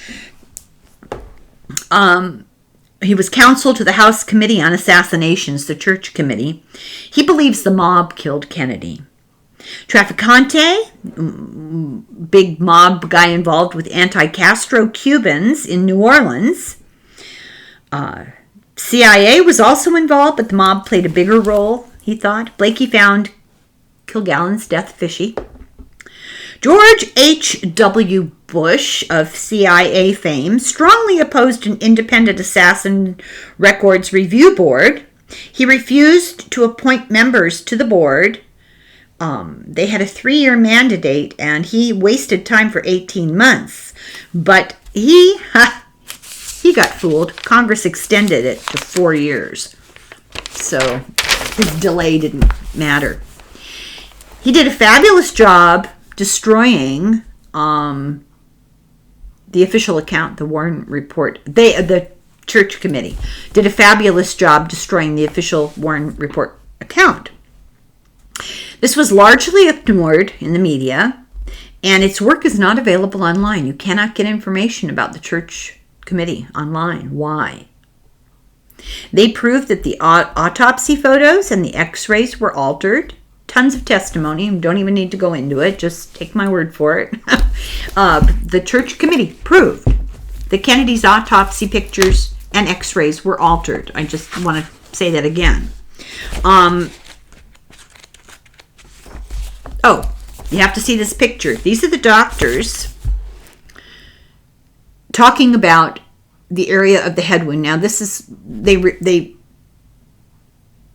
he was counsel to the House Committee on Assassinations, the Church Committee. He believes the mob killed Kennedy. Trafficante, big mob guy involved with anti-Castro Cubans in New Orleans. CIA was also involved, but the mob played a bigger role, he thought. Blakey found Kilgallen's death fishy. George H.W. Bush of CIA fame strongly opposed an independent assassin records review board. He refused to appoint members to the board. They had a 3-year mandate, and he wasted time for 18 months. But he got fooled. Congress extended it to 4 years. So his delay didn't matter. He did a fabulous job destroying the official account, the Warren Report. The Church Committee did a fabulous job destroying the official Warren Report account. This was largely ignored in the media, and its work is not available online. You cannot get information about the Church Committee online. Why? They proved that the autopsy photos and the x-rays were altered. Tons of testimony. Don't even need to go into it. Just take my word for it. The Church Committee proved that Kennedy's autopsy pictures and x-rays were altered. I just want to say that again. You have to see this picture. These are the doctors talking about the area of the head wound. Now, this is, they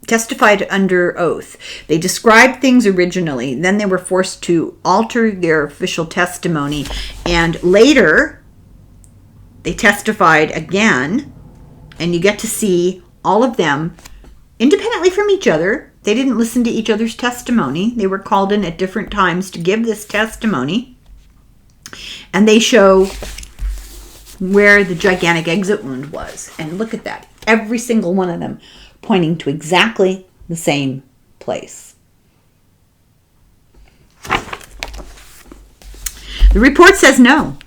testified under oath. They described things originally. Then they were forced to alter their official testimony. And later, they testified again. And you get to see all of them independently from each other. They didn't listen to each other's testimony. They were called in at different times to give this testimony. And they show where the gigantic exit wound was. And look at that. Every single one of them pointing to exactly the same place. The report says no.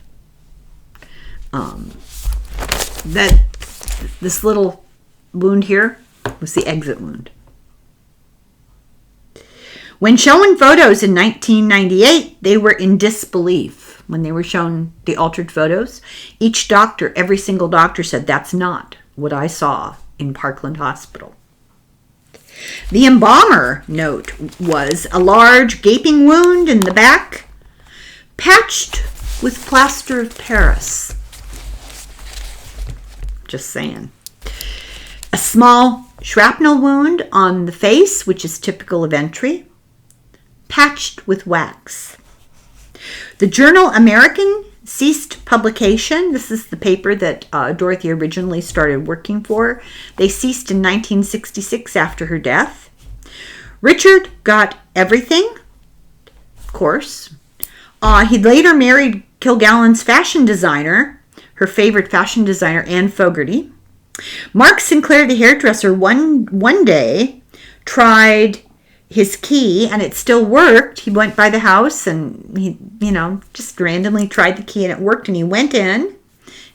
this little wound here was the exit wound. When shown photos in 1998, they were in disbelief. When they were shown the altered photos, each doctor, every single doctor said, that's not what I saw in Parkland Hospital. The embalmer note was a large gaping wound in the back, patched with plaster of Paris. Just saying. A small shrapnel wound on the face, which is typical of entry, patched with wax. The journal American ceased publication. This is the paper that Dorothy originally started working for. They ceased in 1966 after her death. Richard got everything, of course. He later married Kilgallen's fashion designer, her favorite fashion designer, Anne Fogarty. Mark Sinclair, the hairdresser, one day tried his key and it still worked. He went by the house and he, just randomly tried the key and it worked, and he went in.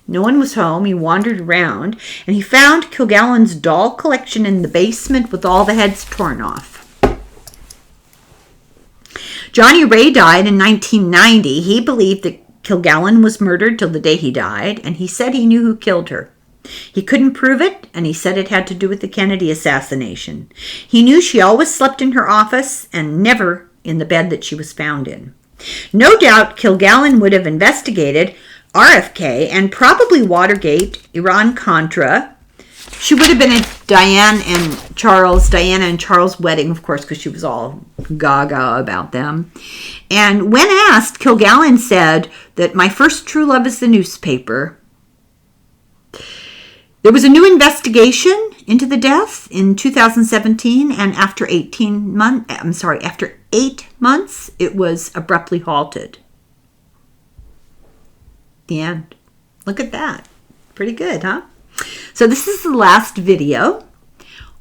No one was home. He wandered around and he found Kilgallen's doll collection in the basement with all the heads torn off. Johnny Ray died in 1990. He believed that Kilgallen was murdered till the day he died, and he said he knew who killed her. He couldn't prove it, and he said it had to do with the Kennedy assassination. He knew she always slept in her office and never in the bed that she was found in. No doubt Kilgallen would have investigated RFK and probably Watergate, Iran-Contra. She would have been at Diana and Charles' wedding, of course, because she was all gaga about them. And when asked, Kilgallen said that my first true love is the newspaper. There was a new investigation into the death in 2017, and after 8 months, it was abruptly halted. The end. Look at that. Pretty good, huh? So this is the last video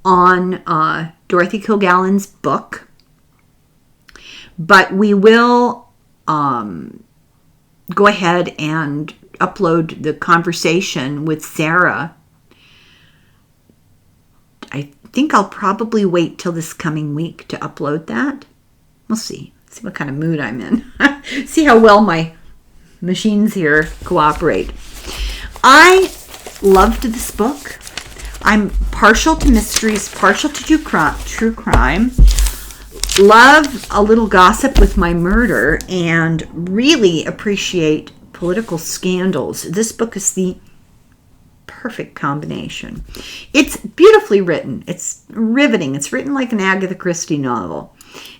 on Dorothy Kilgallen's book, but we will go ahead and upload the conversation with Sara. I think I'll probably wait till this coming week to upload that. We'll see. See what kind of mood I'm in. See how well my machines here cooperate. I loved this book. I'm partial to mysteries, partial to true crime. Love a little gossip with my murder, and really appreciate political scandals. This book is the perfect combination. It's beautifully written. It's riveting. It's written like an Agatha Christie novel.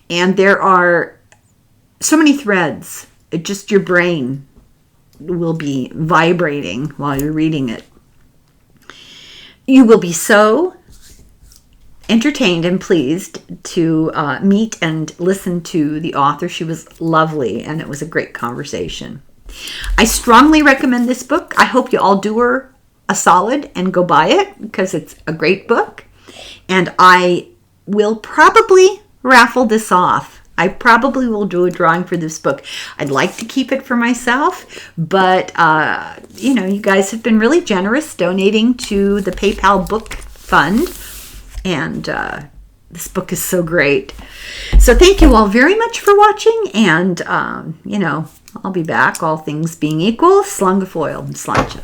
And there are so many threads. Just your brain will be vibrating while you're reading it. You will be so entertained and pleased to meet and listen to the author. She was lovely, and it was a great conversation. I strongly recommend this book. I hope you all do her a solid and go buy it, because it's a great book. And I will probably raffle this off. I probably will do a drawing for this book. I'd like to keep it for myself, but you guys have been really generous donating to the PayPal book fund, and this book is so great. So thank you all very much for watching, and I'll be back, all things being equal. Slunga foil and slancha.